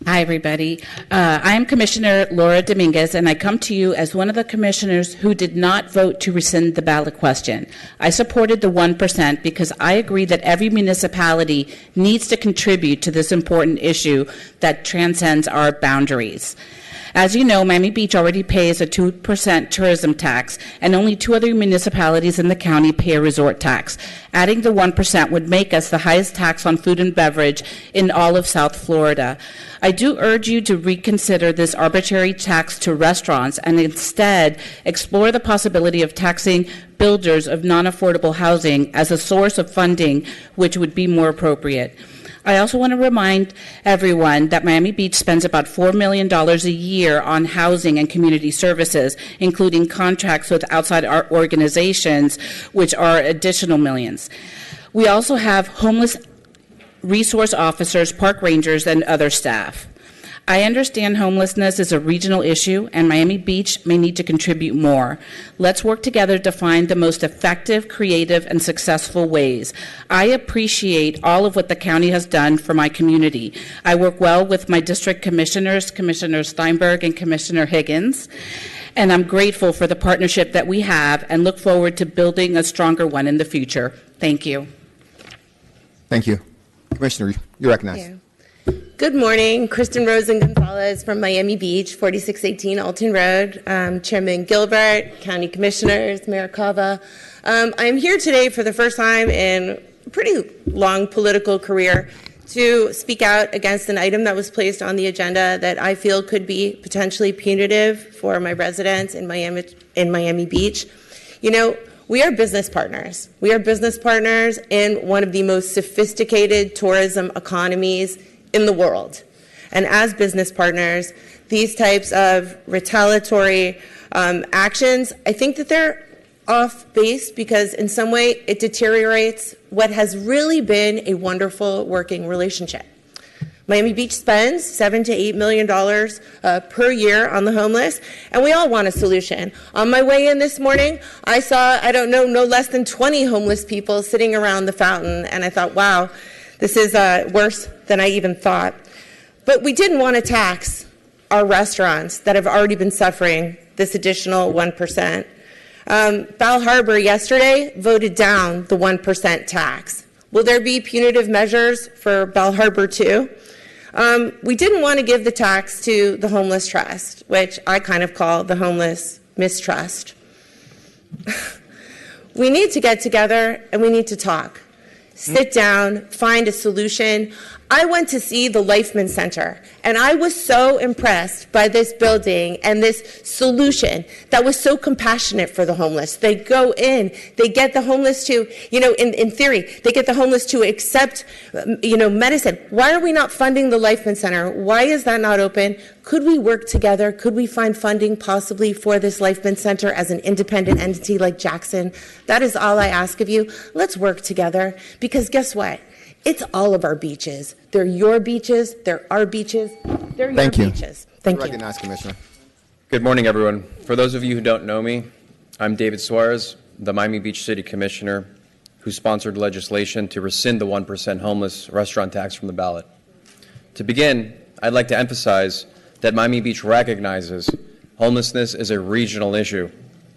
Hi, everybody. I am Commissioner Laura Dominguez, and I come to you as one of the commissioners who did not vote to rescind the ballot question. I supported the 1% because I agree that every municipality needs to contribute to this important issue that transcends our boundaries. As you know, Miami Beach already pays a 2% tourism tax, and only 2 other municipalities in the county pay a resort tax. Adding the 1% would make us the highest tax on food and beverage in all of South Florida. I do urge you to reconsider this arbitrary tax to restaurants and instead explore the possibility of taxing builders of non-affordable housing as a source of funding, which would be more appropriate. I also want to remind everyone that Miami Beach spends about $4 million a year on housing and community services, including contracts with outside art organizations, which are additional millions. We also have homeless resource officers, park rangers, and other staff. I understand homelessness is a regional issue, and Miami Beach may need to contribute more. Let's work together to find the most effective, creative, and successful ways. I appreciate all of what the county has done for my community. I work well with my district commissioners, Commissioner Steinberg and Commissioner Higgins, and I'm grateful for the partnership that we have and look forward to building a stronger one in the future. Thank you. Thank you. Commissioner, you're recognized. Yeah. Good morning, Kristen Rosen-Gonzalez from Miami Beach, 4618 Alton Road. Chairman Gilbert, County Commissioners, Mayor Cava. I'm here today for the first time in a pretty long political career to speak out against an item that was placed on the agenda that I feel could be potentially punitive for my residents in Miami Beach. You know, we are business partners. We are business partners in one of the most sophisticated tourism economies in the world. And as business partners, these types of retaliatory actions, I think that they're off base because in some way it deteriorates what has really been a wonderful working relationship. Miami Beach spends $7 to $8 million per year on the homeless, and we all want a solution. On my way in this morning, I saw, no less than 20 homeless people sitting around the fountain, and I thought, wow, this is worse than I even thought. But we didn't want to tax our restaurants that have already been suffering this additional 1%. Bal Harbour yesterday voted down the 1% tax. Will there be punitive measures for Bal Harbour too? We didn't want to give the tax to the Homeless Trust, which I kind of call the homeless mistrust. We need to get together and we need to talk. Sit down, find a solution. I went to see the Lifeman Center, and I was so impressed by this building and this solution that was so compassionate for the homeless. They go in, they get the homeless to, in theory, they get the homeless to accept, medicine. Why are we not funding the Lifeman Center? Why is that not open? Could we work together? Could we find funding possibly for this Lifeman Center as an independent entity like Jackson? That is all I ask of you. Let's work together, because guess what? It's all of our beaches. They're your beaches. They're our beaches. They're your beaches. Thank you. Recognized, Commissioner. Good morning, everyone. For those of you who don't know me, I'm David Suarez, the Miami Beach City Commissioner who sponsored legislation to rescind the 1% homeless restaurant tax from the ballot. To begin, I'd like to emphasize that Miami Beach recognizes homelessness is a regional issue.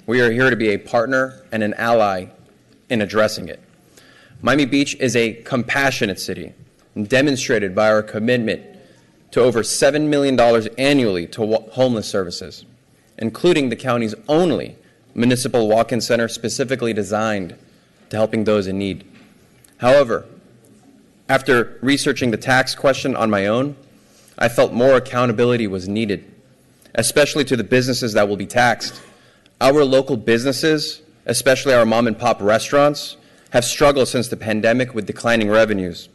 We are here to be a partner and an ally in addressing it. Miami Beach is a compassionate city, demonstrated by our commitment to over $7 million annually to homeless services, including the county's only municipal walk-in center specifically designed to helping those in need. However, after researching the tax question on my own, I felt more accountability was needed, especially to the businesses that will be taxed. Our local businesses, especially our mom-and-pop restaurants, have struggled since the pandemic with declining revenues.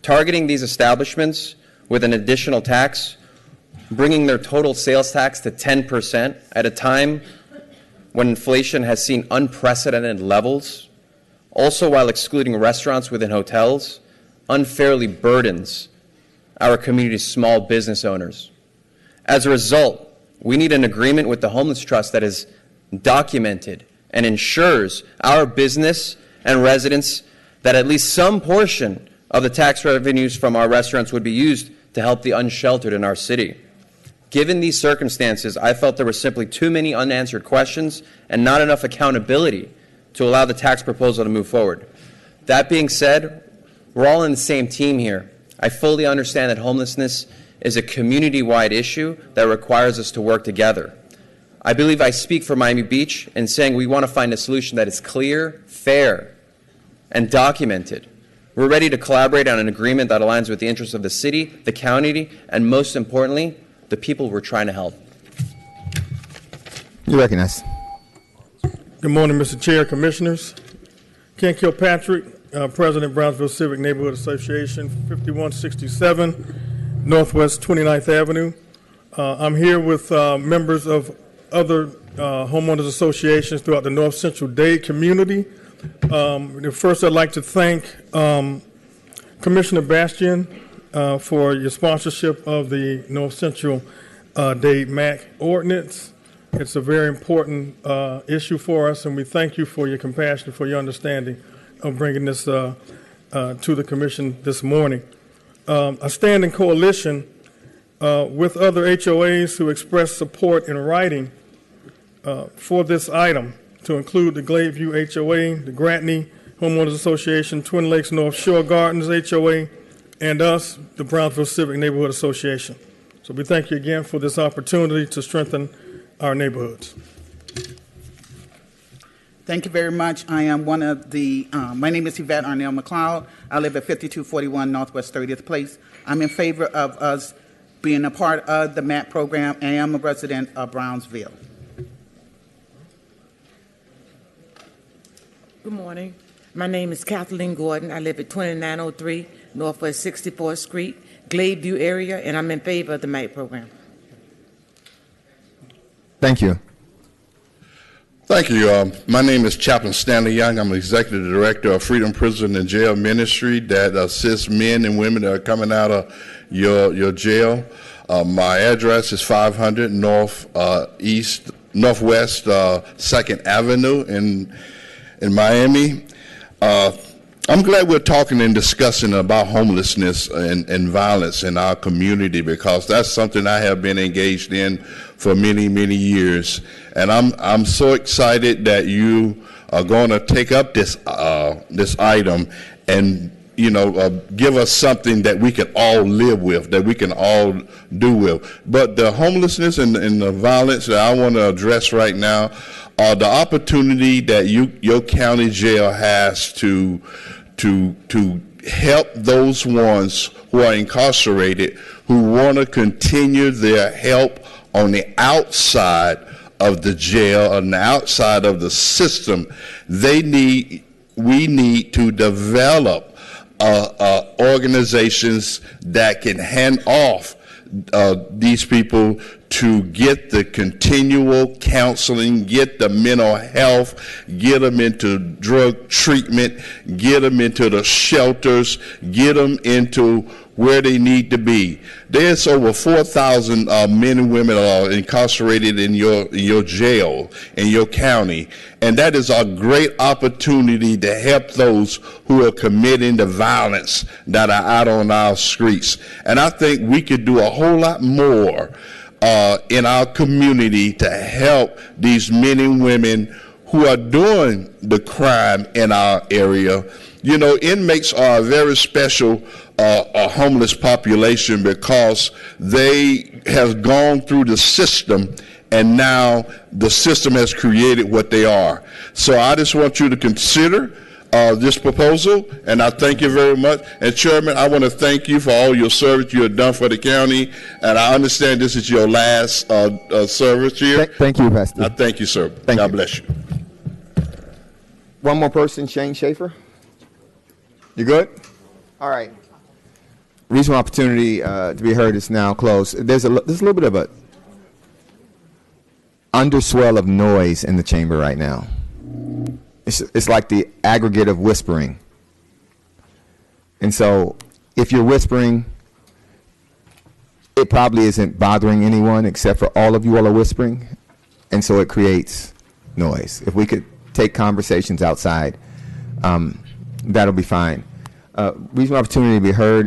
Targeting these establishments with an additional tax, bringing their total sales tax to 10% at a time when inflation has seen unprecedented levels, also while excluding restaurants within hotels, unfairly burdens our community's small business owners. As a result, we need an agreement with the Homeless Trust that is documented and ensures our business and residents that at least some portion of the tax revenues from our restaurants would be used to help the unsheltered in our city. Given these circumstances, I felt there were simply too many unanswered questions and not enough accountability to allow the tax proposal to move forward. That being said, we're all in the same team here. I fully understand that homelessness is a community-wide issue that requires us to work together. I believe I speak for Miami Beach in saying we want to find a solution that is clear, fair, and documented. We're ready to collaborate on an agreement that aligns with the interests of the city, the county, and most importantly, the people we're trying to help. You recognize. Good morning, Mr. Chair, Commissioners. Ken Kilpatrick, President, Brownsville Civic Neighborhood Association, 5167 Northwest 29th Avenue. I'm here with members of other homeowners associations throughout the North Central Dade community. First, I'd like to thank Commissioner Bastian for your sponsorship of the North Central Dade MAC ordinance. It's a very important issue for us, and we thank you for your compassion, for your understanding of bringing this to the Commission this morning. I stand in coalition with other HOAs who expressed support in writing for this item, to include the Gladeview HOA, the Gratney Homeowners Association, Twin Lakes North Shore Gardens HOA, and us, the Brownsville Civic Neighborhood Association. So we thank you again for this opportunity to strengthen our neighborhoods. Thank you very much. I am one of the, my name is Yvette Arnell McLeod. I live at 5241 Northwest 30th Place. I'm in favor of us being a part of the MAP program, and I am a resident of Brownsville. Good morning. My name is Kathleen Gordon. I live at 2903 Northwest 64th Street, Gladeview area, and I'm in favor of the MAP program. Thank you. Thank you. My name is Chaplain Stanley Young. I'm Executive Director of Freedom Prison and Jail Ministry that assists men and women that are coming out of your jail. My address is 500 Northwest 2nd Avenue in Miami. I'm glad we're talking and discussing about homelessness and violence in our community, because that's something I have been engaged in for many, many years. And I'm so excited that you are going to take up this item and give us something that we can all live with, that we can all do with. But the homelessness and the violence that I want to address right now are the opportunity that your county jail has to help those ones who are incarcerated, who want to continue their help on the outside of the jail, on the outside of the system. We need to develop organizations that can hand off these people to get the continual counseling, get the mental health, get them into drug treatment, get them into the shelters, get them into where they need to be. There's over 4,000 men and women are incarcerated in your jail, in your county, and that is a great opportunity to help those who are committing the violence that are out on our streets. And I think we could do a whole lot more in our community to help these men and women who are doing the crime in our area. You know, inmates are a very special homeless population because they have gone through the system, and now the system has created what they are. So I just want you to consider this proposal, and I thank you very much. And Chairman, I want to thank you for all your service you have done for the county, and I understand this is your last service here. Thank you, Pastor. I thank you, sir. God bless you. One more person, Shane Schaefer. You good? All right. Reasonable opportunity to be heard is now closed. There's a little bit of a underswell of noise in the chamber right now. It's like the aggregate of whispering. And so if you're whispering, it probably isn't bothering anyone except for all of you all are whispering. And so it creates noise. If we could take conversations outside, that'll be fine. Reasonable opportunity to be heard